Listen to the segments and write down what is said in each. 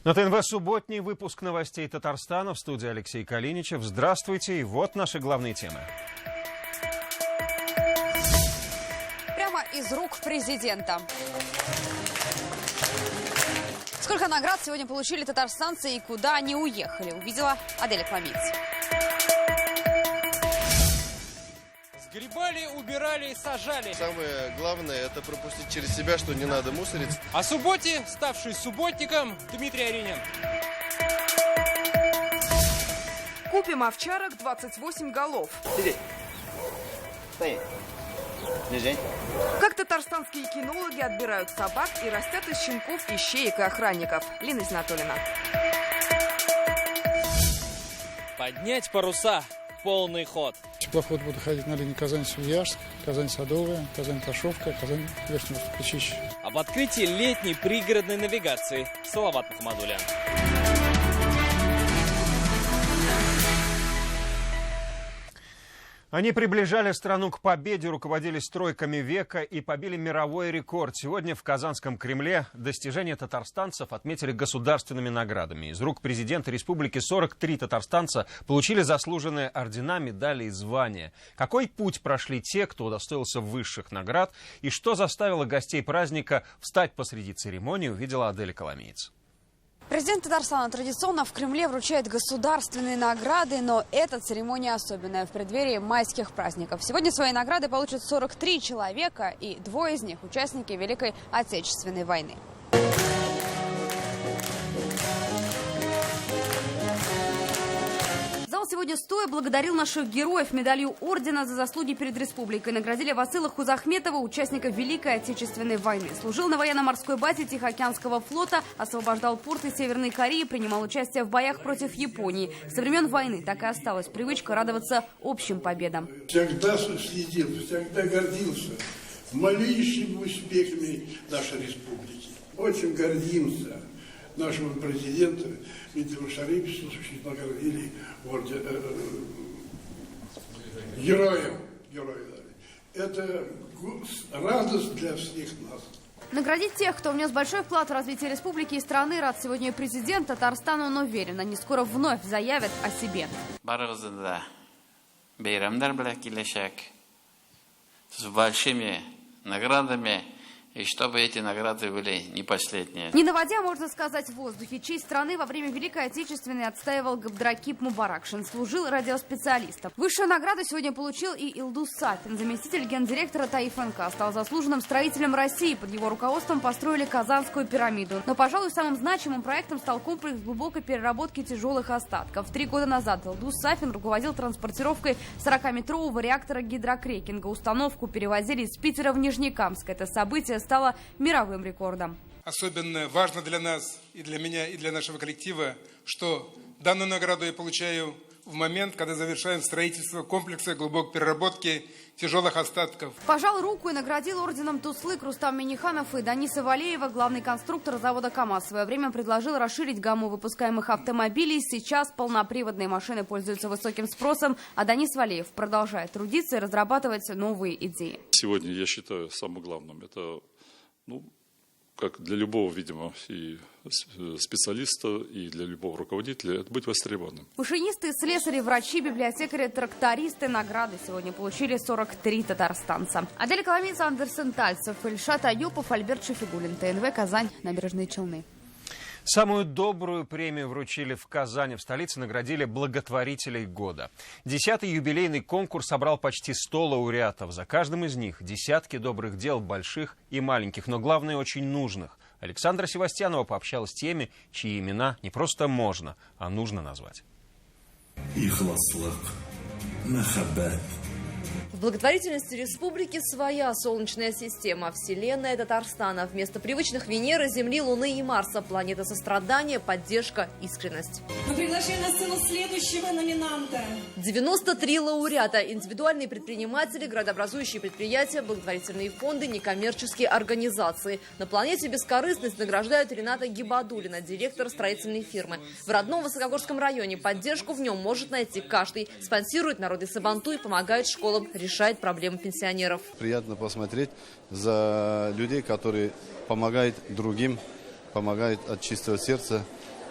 На ТНВ субботний выпуск новостей Татарстана. В студии Алексей Калиничев. Здравствуйте. И вот наши главные темы. Прямо из рук президента. Сколько наград сегодня получили татарстанцы и куда они уехали, увидела Аделя Кламиц. Сгребали, убирали, сажали. Самое главное – это пропустить через себя, что не надо мусорить. О субботе, ставший субботником, Дмитрий Аринин. Купим овчарок 28 голов. Сидеть. Стоять. Лежать. Как татарстанские кинологи отбирают собак и растят из щенков, ищеек и охранников. Лина Изнатуллина. Поднять паруса. Полный ход. Теплоход будет ходить на линии Казань-Свияжск, Казань-Садовая, Казань-Ташовка, Казань-Верхнеуступ-Кричищ. Об открытии летней пригородной навигации. Салават Мухаммадуллин. Они приближали страну к победе, руководили стройками века и побили мировой рекорд. Сегодня в Казанском Кремле достижения татарстанцев отметили государственными наградами. Из рук президента республики 43 татарстанца получили заслуженные ордена, медали и звания. Какой путь прошли те, кто удостоился высших наград, и что заставило гостей праздника встать посреди церемонии, увидела Аделя Коломеец. Президент Татарстана традиционно в Кремле вручает государственные награды, но эта церемония особенная в преддверии майских праздников. Сегодня свои награды получат 43 человека, и 2 из них – участники Великой Отечественной войны. Зал сегодня стоя благодарил наших героев медалью ордена за заслуги перед республикой. Наградили Васыла Хузахметова, участника Великой Отечественной войны. Служил на военно-морской базе Тихоокеанского флота, освобождал порты Северной Кореи, принимал участие в боях против Японии. Со времен войны так и осталась привычка радоваться общим победам. Всегда следил, всегда гордился малейшими успехами нашей республики. Очень гордимся нашего президента Дмитрия Шарипова, наградили героем. Это радость для всех нас. Наградить тех, кто внес большой вклад в развитие республики и страны, рад сегодня и президент Татарстана, он уверен, они скоро вновь заявят о себе. С большими наградами, и чтобы эти награды были не последние. Не наводя, можно сказать, в воздухе. Честь страны во время Великой Отечественной отстаивал Габдракип Мубаракшин. Служил радиоспециалистом. Высшую награду сегодня получил и Илдус Сафин. Заместитель гендиректора ТАИФ НК стал заслуженным строителем России. Под его руководством построили Казанскую пирамиду. Но, пожалуй, самым значимым проектом стал комплекс глубокой переработки тяжелых остатков. 3 года назад Илдус Сафин руководил транспортировкой 40-метрового реактора гидрокрекинга. Установку перевозили из Питера в Нижнекамск. Это событие стало мировым рекордом. Особенно важно для нас, и для меня, и для нашего коллектива, что данную награду я получаю в момент, когда завершаем строительство комплекса глубокой переработки тяжелых остатков. Пожал руку и наградил орденом Туслык Рустам Миниханов и Даниса Валеева, главный конструктор завода КАМАЗ. В свое время предложил расширить гамму выпускаемых автомобилей. Сейчас полноприводные машины пользуются высоким спросом, а Данис Валеев продолжает трудиться и разрабатывать новые идеи. Сегодня, я считаю, самым главным это, как для любого, видимо, и специалиста, и для любого руководителя, это быть востребованным. Машинисты, слесари, врачи, библиотекари, трактористы награды сегодня получили 43 татарстанца. Аделя Коломеец, Андерсен Тальцев, Ильшат Аюпов, Альберт Шефигулин, ТНВ, Казань, Набережные Челны. Самую добрую премию вручили в Казани. В столице наградили благотворителей года. 10-й юбилейный конкурс собрал почти 100 лауреатов. За каждым из них десятки добрых дел, больших и маленьких, но главное, очень нужных. Александра Севастьянова пообщалась с теми, чьи имена не просто можно, а нужно назвать. В благотворительности республики своя солнечная система, вселенная Татарстана. Вместо привычных Венеры, Земли, Луны и Марса. Планета сострадания, поддержка, искренность. Мы приглашаем на сцену следующего номинанта. 93 лауреата. Индивидуальные предприниматели, градообразующие предприятия, благотворительные фонды, некоммерческие организации. На планете бескорыстность награждают Рената Гибадуллина, директор строительной фирмы. В родном Высокогорском районе поддержку в нем может найти каждый. Спонсирует народный Сабантуй, помогает школам, решает проблемы пенсионеров. Приятно посмотреть за людей, которые помогают другим, помогают от чистого сердца.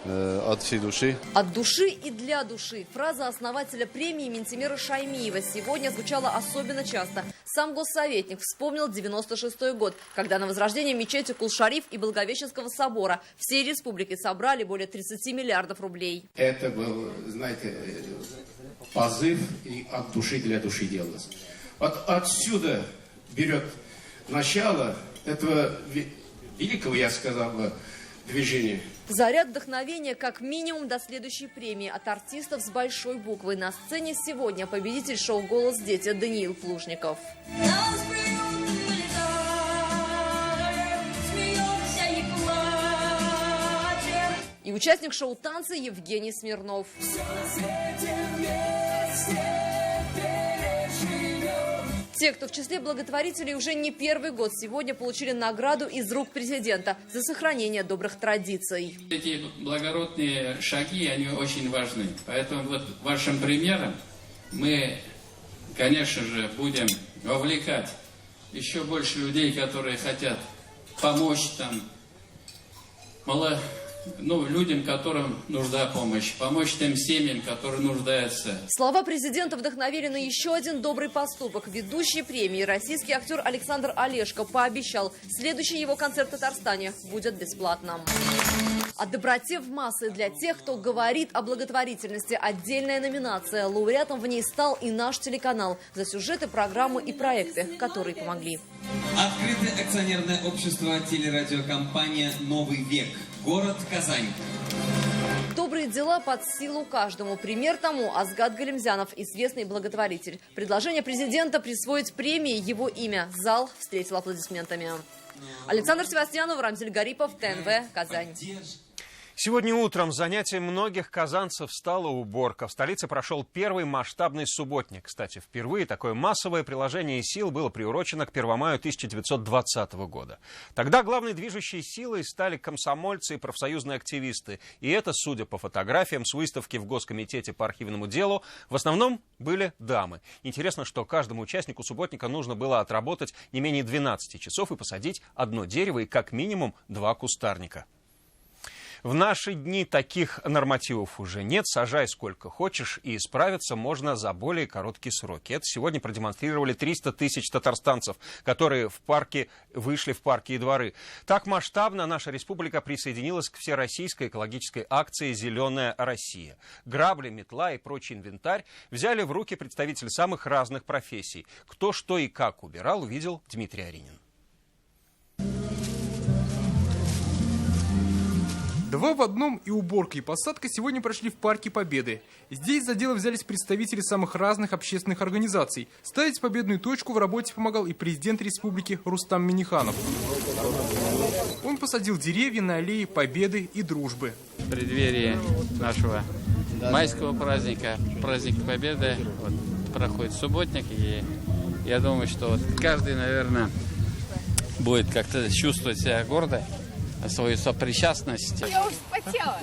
от всей души. От души и для души. Фраза основателя премии Минтимира Шаймиева сегодня звучала особенно часто. Сам госсоветник вспомнил 96-й год, когда на возрождение мечети Кул-Шариф и Благовещенского собора всей республики собрали более 30 миллиардов рублей. Это был, знаете, позыв и от души для души делалось. Вот отсюда берет начало этого великого, я сказал бы, движения. Заряд вдохновения как минимум до следующей премии от артистов с большой буквы. На сцене сегодня победитель шоу «Голос дети» Даниил Плужников. И участник шоу «Танцы» Евгений Смирнов. Те, кто в числе благотворителей уже не первый год, сегодня получили награду из рук президента за сохранение добрых традиций. Эти благородные шаги, они очень важны. Поэтому вот вашим примером мы, конечно же, будем вовлекать еще больше людей, которые хотят помочь там, людям, которым нужна помощь, помочь тем семьям, которые нуждаются. Слова президента вдохновили на еще один добрый поступок. Ведущий премии российский актер Александр Олешко пообещал, следующий его концерт в Татарстане будет бесплатным. О доброте в массы для тех, кто говорит о благотворительности. Отдельная номинация. Лауреатом в ней стал и наш телеканал за сюжеты, программы и проекты, которые помогли. Открытое акционерное общество телерадиокомпания «Новый век». Город Казань. Добрые дела под силу каждому. Пример тому Азгат Галимзянов, известный благотворитель. Предложение президента присвоить премии его имя. Зал встретил аплодисментами. Александр Севастьянов, Рамзель Гарипов, ТНВ, Казань. Сегодня утром занятием многих казанцев стала уборка. В столице прошел первый масштабный субботник. Кстати, впервые такое массовое приложение сил было приурочено к 1 мая 1920 года. Тогда главной движущей силой стали комсомольцы и профсоюзные активисты. И это, судя по фотографиям с выставки в Госкомитете по архивному делу, в основном были дамы. Интересно, что каждому участнику субботника нужно было отработать не менее 12 часов и посадить одно дерево и как минимум 2 кустарника. В наши дни таких нормативов уже нет. Сажай сколько хочешь, и справиться можно за более короткие сроки. Это сегодня продемонстрировали 300 тысяч татарстанцев, которые вышли в парки и дворы. Так масштабно наша республика присоединилась к всероссийской экологической акции «Зеленая Россия». Грабли, метла и прочий инвентарь взяли в руки представители самых разных профессий. Кто, что и как убирал, увидел Дмитрий Аринин. 2 в одном и уборка, и посадка сегодня прошли в Парке Победы. Здесь за дело взялись представители самых разных общественных организаций. Ставить победную точку в работе помогал и президент республики Рустам Минниханов. Он посадил деревья на аллее Победы и Дружбы. В преддверии нашего майского праздника, праздника Победы, проходит субботник, и я думаю, что каждый, наверное, будет как-то чувствовать себя гордо, свою сопричастность. Я уж вспотела.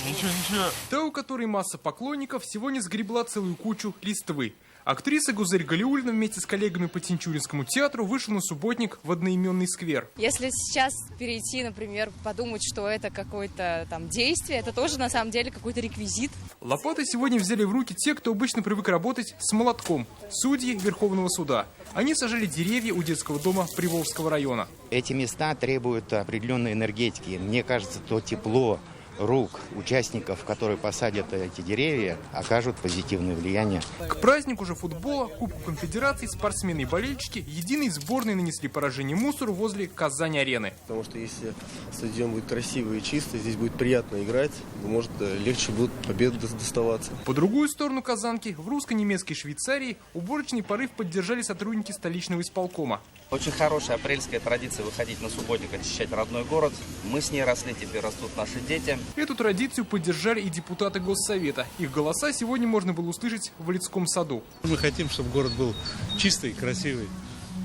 Ничего. Та, у которой масса поклонников, сегодня сгребла целую кучу листвы. Актриса Гузель Галиуллина вместе с коллегами по Тинчуринскому театру вышла на субботник в одноименный сквер. Если сейчас перейти, например, подумать, что это какое-то там действие, это тоже на самом деле какой-то реквизит. Лопаты сегодня взяли в руки те, кто обычно привык работать с молотком. Судьи Верховного суда. Они сажали деревья у детского дома Приволжского района. Эти места требуют определенной энергетики. Мне кажется, то тепло рук участников, которые посадят эти деревья, окажут позитивное влияние. К празднику же футбола, Кубку Конфедерации, спортсмены и болельщики единой сборной нанесли поражение мусору возле Казань-арены. Потому что если стадион будет красивый и чистый, здесь будет приятно играть, может, легче будут победы доставаться. По другую сторону Казанки, в русско-немецкой Швейцарии, уборочный порыв поддержали сотрудники столичного исполкома. Очень хорошая апрельская традиция выходить на субботник, очищать родной город. Мы с ней росли, теперь растут наши дети. Эту традицию поддержали и депутаты Госсовета. Их голоса сегодня можно было услышать в Валицком саду. Мы хотим, чтобы город был чистый, красивый.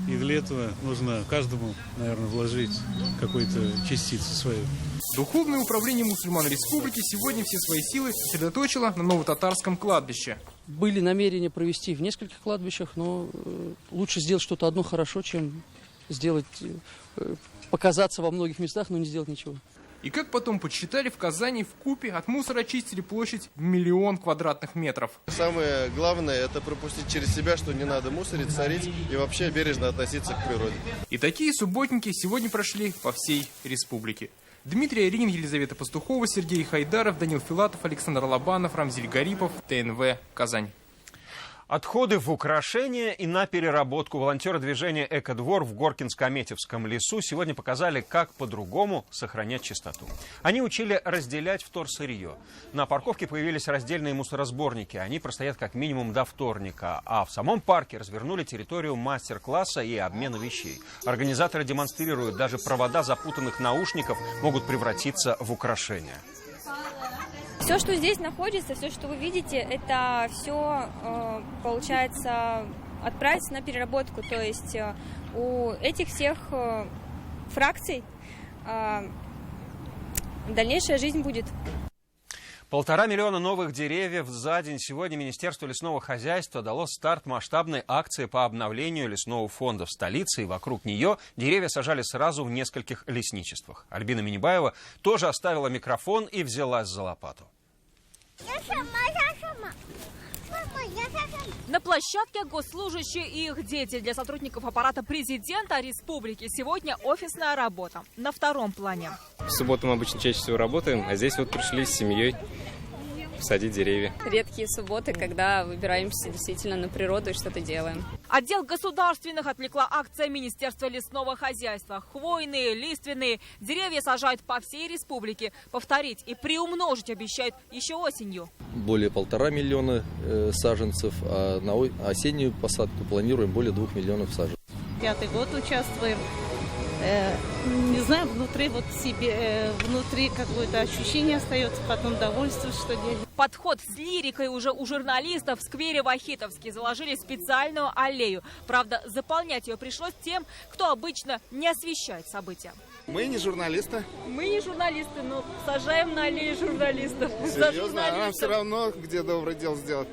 И для этого нужно каждому, наверное, вложить какую-то частицу свою. Духовное управление мусульман республики сегодня все свои силы сосредоточило на Новотатарском кладбище. Были намерения провести в нескольких кладбищах, но лучше сделать что-то одно хорошо, чем показаться во многих местах, но не сделать ничего. И как потом подсчитали, в Казани вкупе от мусора очистили площадь в 1 000 000 квадратных метров. Самое главное – это пропустить через себя, что не надо мусорить, сорить и вообще бережно относиться к природе. И такие субботники сегодня прошли по всей республике. Дмитрий Аринин, Елизавета Пастухова, Сергей Хайдаров, Данил Филатов, Александр Лобанов, Рамзиль Гарипов, ТНВ, Казань. Отходы в украшения и на переработку. Волонтеры движения «Экодвор» в Горкинско-Аметьевском лесу сегодня показали, как по-другому сохранять чистоту. Они учили разделять вторсырье. На парковке появились раздельные мусоросборники. Они простоят как минимум до вторника. А в самом парке развернули территорию мастер-класса и обмена вещей. Организаторы демонстрируют, даже провода запутанных наушников могут превратиться в украшения. Все, что здесь находится, все, что вы видите, это все, получается, отправится на переработку. То есть у этих всех фракций дальнейшая жизнь будет. 1,5 миллиона новых деревьев за день. Сегодня Министерство лесного хозяйства дало старт масштабной акции по обновлению лесного фонда в столице. И вокруг нее деревья сажали сразу в нескольких лесничествах. Альбина Минибаева тоже оставила микрофон и взялась за лопату. На площадке госслужащие и их дети. Для сотрудников аппарата президента республики сегодня офисная работа на втором плане. В субботу мы обычно чаще всего работаем, а здесь вот пришли с семьей садить деревья. Редкие субботы, когда выбираемся действительно на природу и что-то делаем. Отдел государственных отвлекла акция Министерства лесного хозяйства. Хвойные, лиственные деревья сажают по всей республике. Повторить и приумножить обещают еще осенью. Более 1,5 миллиона саженцев, а на осеннюю посадку планируем более 2 миллионов саженцев. 5-й год участвуем. Не знаю, внутри какое-то ощущение остается, потом довольство, что делать. Подход с лирикой уже у журналистов. В сквере Вахитовский заложили специальную аллею. Правда, заполнять ее пришлось тем, кто обычно не освещает события. Мы не журналисты. Мы не журналисты, но сажаем на аллею журналистов. Серьезно? А нам все равно, где доброе дело сделать.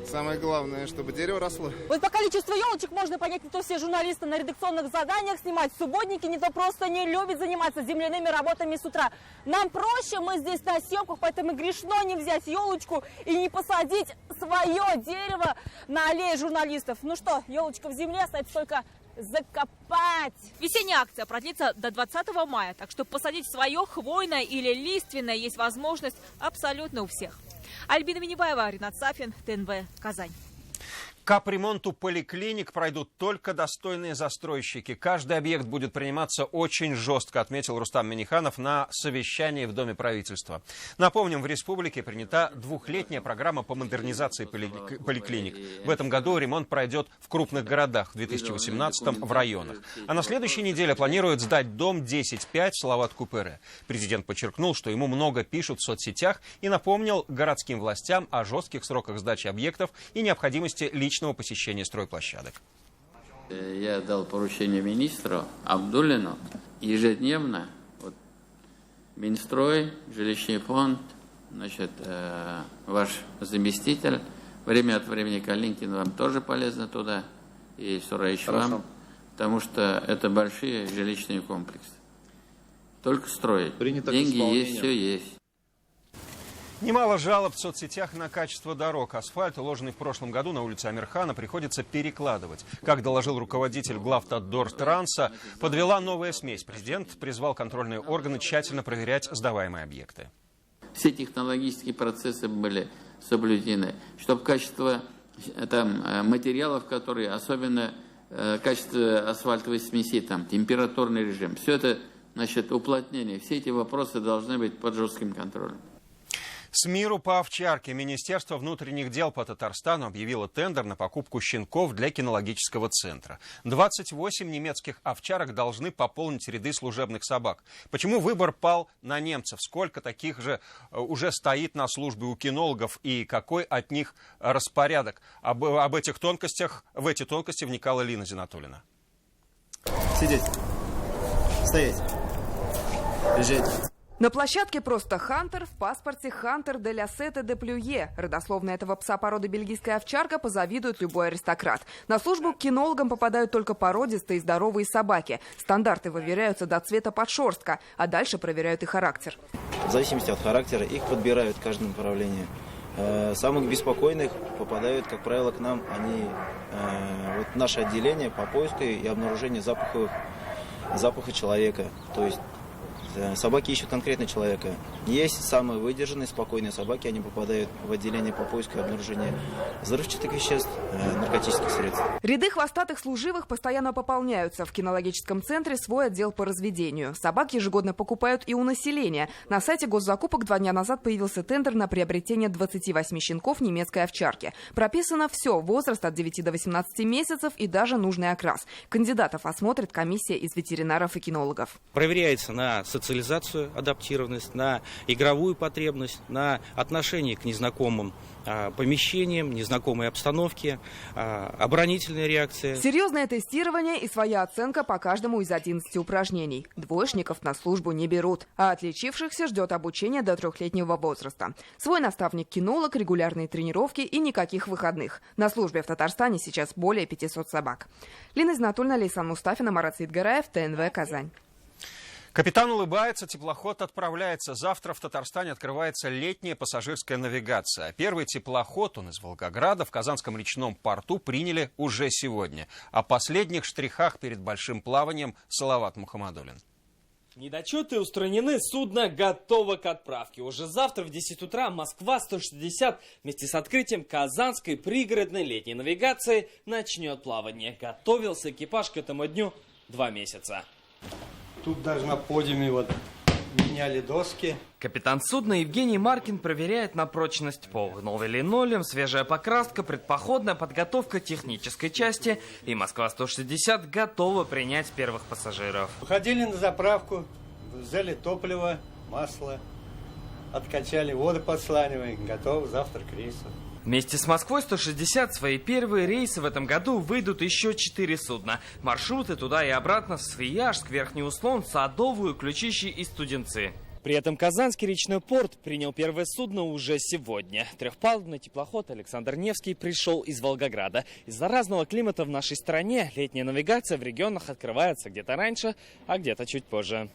Самое главное, чтобы дерево росло. Вот по количеству елочек можно понять, не то все журналисты на редакционных заданиях снимать, субботники не то просто не любят заниматься земляными работами с утра. Нам проще, мы здесь на съемках, поэтому грешно не взять елочку и не посадить свое дерево на аллее журналистов. Ну что, елочка в земле, остается только закопать. Весенняя акция продлится до 20 мая, так что посадить свое хвойное или лиственное есть возможность абсолютно у всех. Альбина Минибаева, Ринат Сафин, ТНВ, Казань. К капремонту поликлиник пройдут только достойные застройщики. Каждый объект будет приниматься очень жестко, отметил Рустам Минниханов на совещании в Доме правительства. Напомним, в республике принята 2-летняя программа по модернизации поликлиник. В этом году ремонт пройдет в крупных городах, в 2018-м в районах. А на следующей неделе планируют сдать дом 10/5 в Салават-Купере. Президент подчеркнул, что ему много пишут в соцсетях и напомнил городским властям о жестких сроках сдачи объектов и необходимости личного посещения стройплощадок. Я дал поручение министру Абдуллину ежедневно Минстрой, жилищный фонд, ваш заместитель, время от времени Калинкин вам тоже полезно туда, и Сураич вам, потому что это большие жилищные комплексы. Только строить. Деньги есть, все есть. Немало жалоб в соцсетях на качество дорог. Асфальт, уложенный в прошлом году на улице Амирхана, приходится перекладывать. Как доложил руководитель главтодортранса, подвела новая смесь. Президент призвал контрольные органы тщательно проверять сдаваемые объекты. Все технологические процессы были соблюдены, чтобы качество материалов, которые, особенно качество асфальтовой смеси, температурный режим, все это, уплотнение, все эти вопросы должны быть под жестким контролем. С миру по овчарке. Министерство внутренних дел по Татарстану объявило тендер на покупку щенков для кинологического центра. 28 немецких овчарок должны пополнить ряды служебных собак. Почему выбор пал на немцев? Сколько таких же уже стоит на службе у кинологов и какой от них распорядок? В эти тонкости вникала Лина Зинатуллина. Сидеть. Стоять. Лежать. На площадке просто Хантер, в паспорте Хантер де ля Сете де Плюе. Родословно этого пса породы бельгийская овчарка позавидует любой аристократ. На службу к кинологам попадают только породистые и здоровые собаки. Стандарты выверяются до цвета подшерстка, а дальше проверяют и характер. В зависимости от характера их подбирают в каждом направлении. Самых беспокойных попадают, как правило, к нам. Они в наше отделение по поиску и обнаружению запаха человека. То есть собаки ищут конкретно человека. Есть самые выдержанные, спокойные собаки, они попадают в отделение по поиску и обнаружению взрывчатых веществ, наркотических средств. Ряды хвостатых служивых постоянно пополняются. В кинологическом центре свой отдел по разведению. Собак ежегодно покупают и у населения. На сайте госзакупок 2 дня назад появился тендер на приобретение 28 щенков немецкой овчарки. Прописано все: возраст от 9 до 18 месяцев и даже нужный окрас. Кандидатов осмотрит комиссия из ветеринаров и кинологов. Проверяется на социализацию, адаптированность, на игровую потребность, на отношение к незнакомым помещениям, незнакомой обстановке, оборонительная реакция. Серьезное тестирование и своя оценка по каждому из 11 упражнений. Двоечников на службу не берут, а отличившихся ждет обучение до 3-летнего возраста. Свой наставник-кинолог, регулярные тренировки и никаких выходных. На службе в Татарстане сейчас более 500 собак. Лина Знатульна, Лейсан Мустафина, Марат Саидгараев, ТНВ, Казань. Капитан улыбается, теплоход отправляется. Завтра в Татарстане открывается летняя пассажирская навигация. Первый теплоход, он из Волгограда, в Казанском речном порту приняли уже сегодня. О последних штрихах перед большим плаванием Салават Мухаммадуллин. Недочеты устранены, судно готово к отправке. Уже завтра в 10 утра Москва-160 вместе с открытием Казанской пригородной летней навигации начнет плавание. Готовился экипаж к этому дню 2 месяца. Тут даже на подиуме меняли доски. Капитан судна Евгений Маркин проверяет на прочность пол. Новый линолеум, свежая покраска, предпоходная подготовка технической части. И Москва-160 готова принять первых пассажиров. Ходили на заправку, взяли топливо, масло, откачали, воду подсланиваем, готовы завтра к рейсу. Вместе с Москвой-160 свои первые рейсы в этом году выйдут еще 4 судна. Маршруты туда и обратно в Свияжск, Верхний Услон, Садовую, Ключище и Студенцы. При этом Казанский речной порт принял первое судно уже сегодня. Трехпалубный теплоход Александр Невский пришел из Волгограда. Из-за разного климата в нашей стране летняя навигация в регионах открывается где-то раньше, а где-то чуть позже.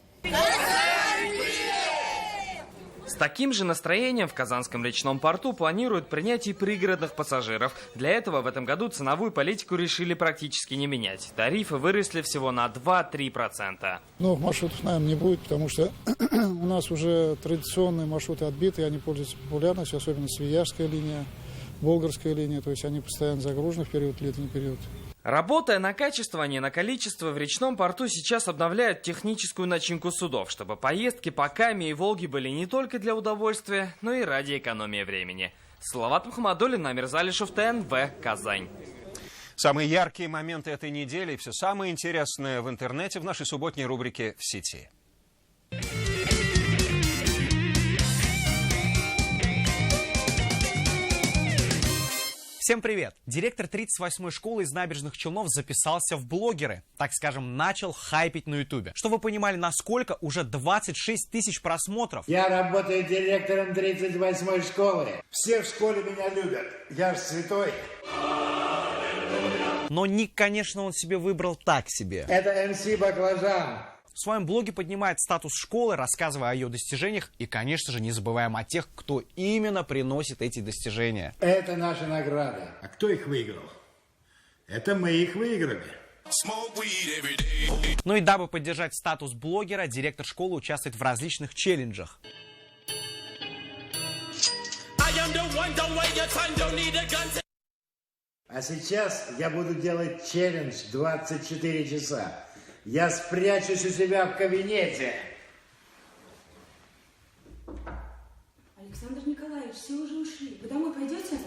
С таким же настроением в Казанском речном порту планируют принять и пригородных пассажиров. Для этого в этом году ценовую политику решили практически не менять. Тарифы выросли всего на 2-3%. Новых маршрутов, наверное, не будет, потому что у нас уже традиционные маршруты отбиты, они пользуются популярностью, особенно Свияжская линия, Волгарская линия, то есть они постоянно загружены в летний период. Работая на качество, а не на количество, в речном порту сейчас обновляют техническую начинку судов, чтобы поездки по Каме и Волге были не только для удовольствия, но и ради экономии времени. Салават Мухаммадуллин, Амир Залишев, ТНВ, Казань. Самые яркие моменты этой недели и все самое интересное в интернете в нашей субботней рубрике «В сети». Всем привет! Директор 38-й школы из Набережных Челнов записался в блогеры. Так скажем, начал хайпить на ютубе. Чтобы вы понимали, насколько, уже 26 тысяч просмотров. Я работаю директором 38-й школы. Все в школе меня любят. Я же святой. Но ник, конечно, он себе выбрал так себе. Это МС Баклажан. В своем блоге поднимает статус школы, рассказывая о ее достижениях. И, конечно же, не забываем о тех, кто именно приносит эти достижения. Это наша награда. А кто их выиграл? Это мы их выиграли. Ну и дабы поддержать статус блогера, директор школы участвует в различных челленджах. А сейчас я буду делать челлендж 24 часа. Я спрячусь у себя в кабинете. Александр Николаевич, все уже ушли. Вы домой пойдете?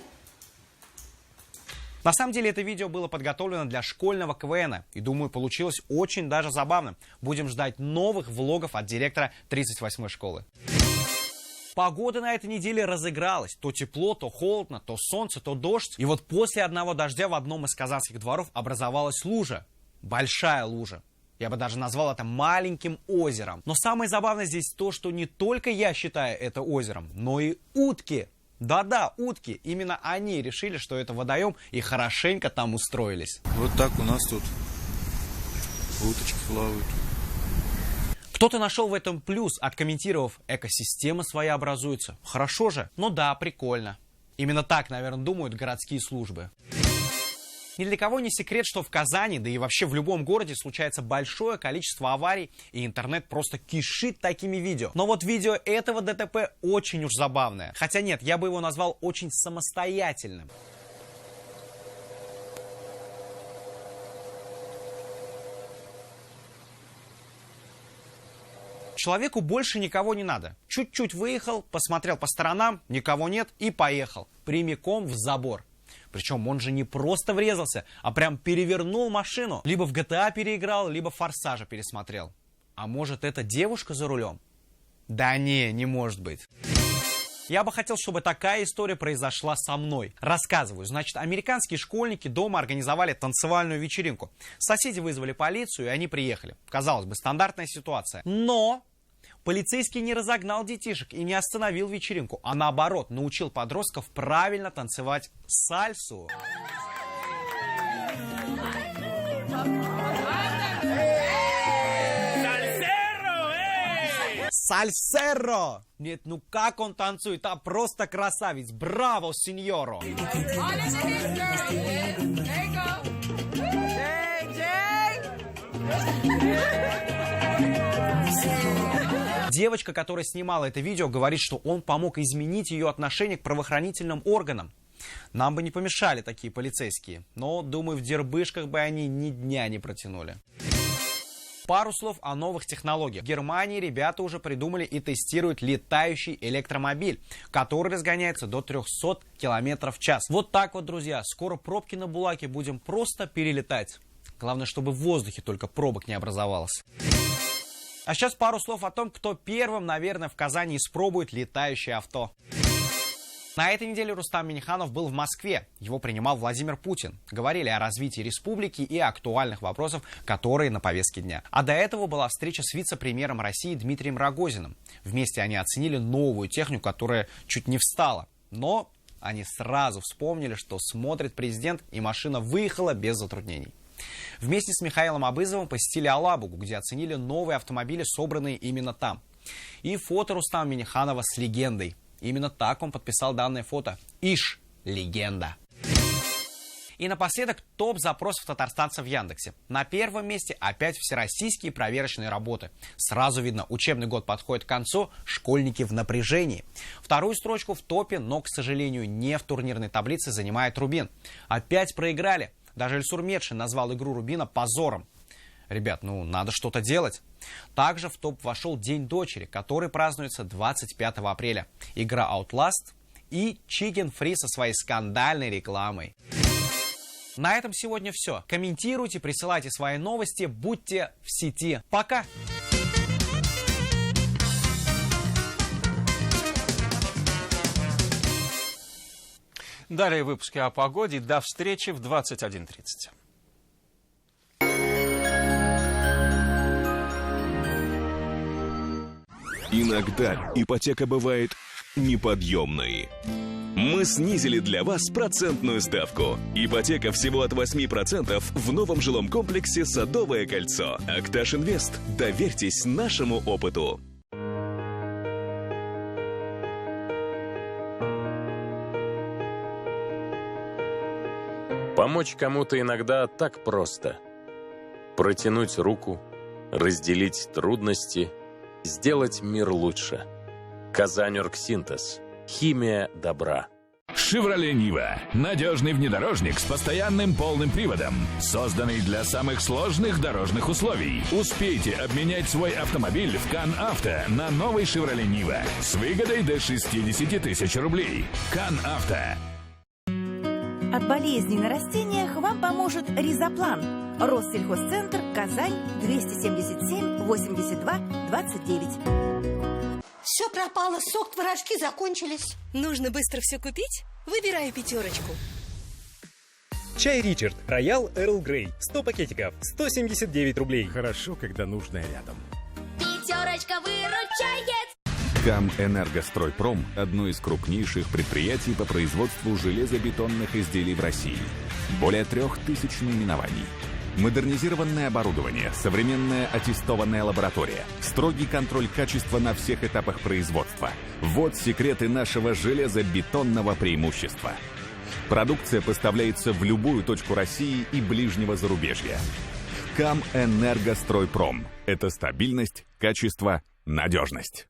На самом деле это видео было подготовлено для школьного КВН. И думаю, получилось очень даже забавным. Будем ждать новых влогов от директора 38-й школы. Погода на этой неделе разыгралась. То тепло, то холодно, то солнце, то дождь. И вот после одного дождя в одном из казанских дворов образовалась лужа. Большая лужа. Я бы даже назвал это маленьким озером. Но самое забавное здесь то, что не только я считаю это озером, но и утки. Да-да, утки. Именно они решили, что это водоем, и хорошенько там устроились. Вот так у нас тут уточки плавают. Кто-то нашел в этом плюс, откомментировав: экосистема своя образуется. Хорошо же? Ну да, прикольно. Именно так, наверное, думают городские службы. Ни для кого не секрет, что в Казани, да и вообще в любом городе случается большое количество аварий, и интернет просто кишит такими видео. Но вот видео этого ДТП очень уж забавное. Хотя нет, я бы его назвал очень самостоятельным. Человеку больше никого не надо. Чуть-чуть выехал, посмотрел по сторонам, никого нет и поехал. Прямиком в забор. Причем он же не просто врезался, а прям перевернул машину. Либо в GTA переиграл, либо Форсажа пересмотрел. А может, это девушка за рулем? Да не может быть. Я бы хотел, чтобы такая история произошла со мной. Рассказываю. Значит, американские школьники дома организовали танцевальную вечеринку. Соседи вызвали полицию, и они приехали. Казалось бы, стандартная ситуация. Но полицейский не разогнал детишек и не остановил вечеринку, а наоборот, научил подростков правильно танцевать сальсу. Сальсеро! Нет, ну как он танцует, а просто красавец! Браво, сеньоро! Девочка, которая снимала это видео, говорит, что он помог изменить ее отношение к правоохранительным органам. Нам бы не помешали такие полицейские, но, думаю, в дербышках бы они ни дня не протянули. Пару слов о новых технологиях. В Германии ребята уже придумали и тестируют летающий электромобиль, который разгоняется до 300 км в час. Вот так вот, друзья, скоро пробки на Булаке будем просто перелетать. Главное, чтобы в воздухе только пробок не образовалось. А сейчас пару слов о том, кто первым, наверное, в Казани испробует летающее авто. На этой неделе Рустам Минниханов был в Москве. Его принимал Владимир Путин. Говорили о развитии республики и актуальных вопросах, которые на повестке дня. А до этого была встреча с вице-премьером России Дмитрием Рогозиным. Вместе они оценили новую технику, которая чуть не встала. Но они сразу вспомнили, что смотрит президент, и машина выехала без затруднений. Вместе с Михаилом Абызовым посетили Алабугу, где оценили новые автомобили, собранные именно там. И фото Рустама Минниханова с легендой. Именно так он подписал данное фото. Иш, легенда. И напоследок топ запросов татарстанцев в Яндексе. На первом месте опять всероссийские проверочные работы. Сразу видно, учебный год подходит к концу, школьники в напряжении. Вторую строчку в топе, но, к сожалению, не в турнирной таблице, занимает Рубин. Опять проиграли. Даже Эльсур Медшин назвал игру Рубина позором. Ребят, ну надо что-то делать. Также в топ вошел День дочери, который празднуется 25 апреля. Игра Outlast и Chicken Free со своей скандальной рекламой. На этом сегодня все. Комментируйте, присылайте свои новости, будьте в сети. Пока! Далее выпуски о погоде. До встречи в 21:30. Иногда ипотека бывает неподъемной. Мы снизили для вас процентную ставку. Ипотека всего от 8% в новом жилом комплексе «Садовое кольцо». Акташ Инвест. Доверьтесь нашему опыту. Помочь кому-то иногда так просто. Протянуть руку, разделить трудности, сделать мир лучше. Казань-Оргсинтез. Химия добра. «Шевроле Нива» – надежный внедорожник с постоянным полным приводом, созданный для самых сложных дорожных условий. Успейте обменять свой автомобиль в Кан-Авто на новый «Шевроле Нива» с выгодой до 60 тысяч рублей. Кан-Авто. От болезней на растениях вам поможет Ризоплан. Россельхозцентр, Казань, 277 82 29. Все пропало, сок, творожки закончились. Нужно быстро все купить? Выбираю «Пятерочку». Чай Ричард, Роял Эрл Грей, 100 пакетиков, 179 рублей. Хорошо, когда нужное рядом. Пятерочка выручает. КАМ «Энергостройпром» – одно из крупнейших предприятий по производству железобетонных изделий в России. Более 3000 наименований. Модернизированное оборудование, современная аттестованная лаборатория, строгий контроль качества на всех этапах производства. Вот секреты нашего железобетонного преимущества. Продукция поставляется в любую точку России и ближнего зарубежья. КАМ «Энергостройпром» – это стабильность, качество, надежность.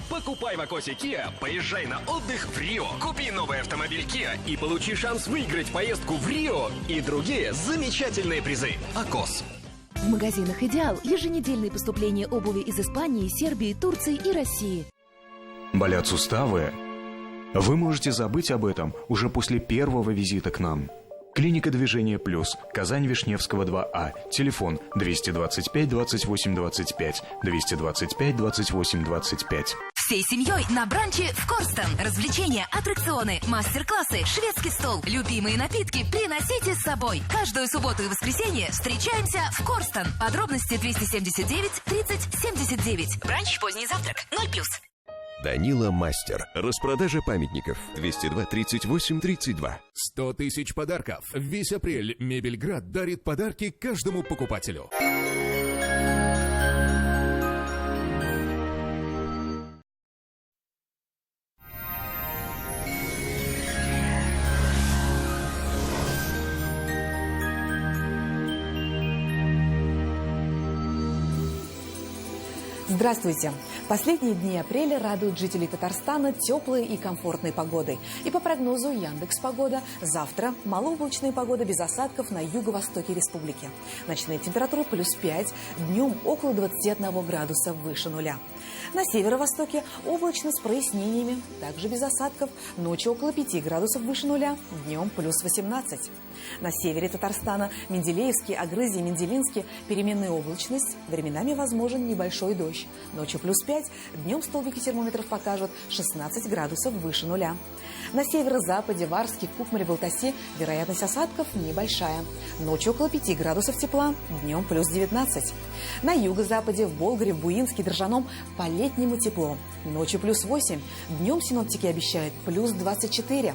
Покупай в Акосе Kia, поезжай на отдых в Рио. Купи новый автомобиль Kia и получи шанс выиграть поездку в Рио и другие замечательные призы. Акос. В магазинах «Идеал» еженедельные поступления обуви из Испании, Сербии, Турции и России. Болят суставы? Вы можете забыть об этом уже после первого визита к нам. Клиника «Движение Плюс», Казань, Вишневского, 2А. Телефон 225 28 25, 225 28 25. Всей семьей на бранче в Корстон. Развлечения, аттракционы, мастер-классы, шведский стол, любимые напитки приносите с собой. Каждую субботу и воскресенье встречаемся в Корстон. Подробности 279 30 79. Бранч, поздний завтрак, 0+. Данила Мастер. Распродажа памятников. 202 38 32. 100 тысяч подарков. Весь апрель Мебельград дарит подарки каждому покупателю. Здравствуйте! Последние дни апреля радуют жителей Татарстана теплой и комфортной погодой. И по прогнозу Яндекс.Погода, завтра малооблачная погода без осадков на юго-востоке республики. Ночные температуры +5, днем около 21 градуса выше нуля. На северо-востоке облачно с прояснениями, также без осадков, ночью около 5 градусов выше нуля, днем +18. На севере Татарстана Менделеевский, Агрызий, Менделинский переменная облачность, временами возможен небольшой дождь. Ночью +5, днем столбики термометров покажут 16 градусов выше нуля. На северо-западе, Варске, Кукмаре, Балтасе вероятность осадков небольшая. Ночью около 5 градусов тепла, днем +19. На юго-западе, в Болгаре, в Буинске, Дрожжаном по-летнему тепло. Ночью +8, днем синоптики обещают +24.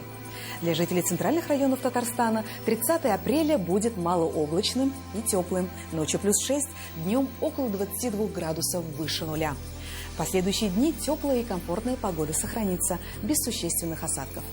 Для жителей центральных районов Татарстана 30 апреля будет малооблачным и теплым. Ночью +6, днем около 22 градусов выше нуля. В последующие дни теплая и комфортная погода сохранится без существенных осадков.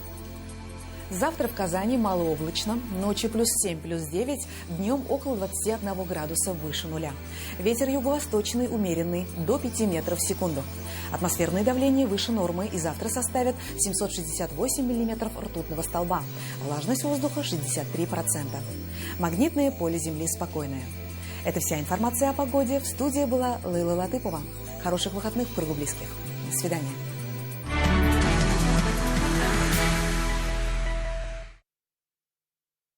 Завтра в Казани малооблачно, ночью +7, +9, днем около 21 градуса выше нуля. Ветер юго-восточный умеренный, до 5 метров в секунду. Атмосферное давление выше нормы и завтра составит 768 миллиметров ртутного столба. Влажность воздуха 63%. Магнитное поле Земли спокойное. Это вся информация о погоде. В студии была Лейла Латыпова. Хороших выходных в кругу близких. До свидания.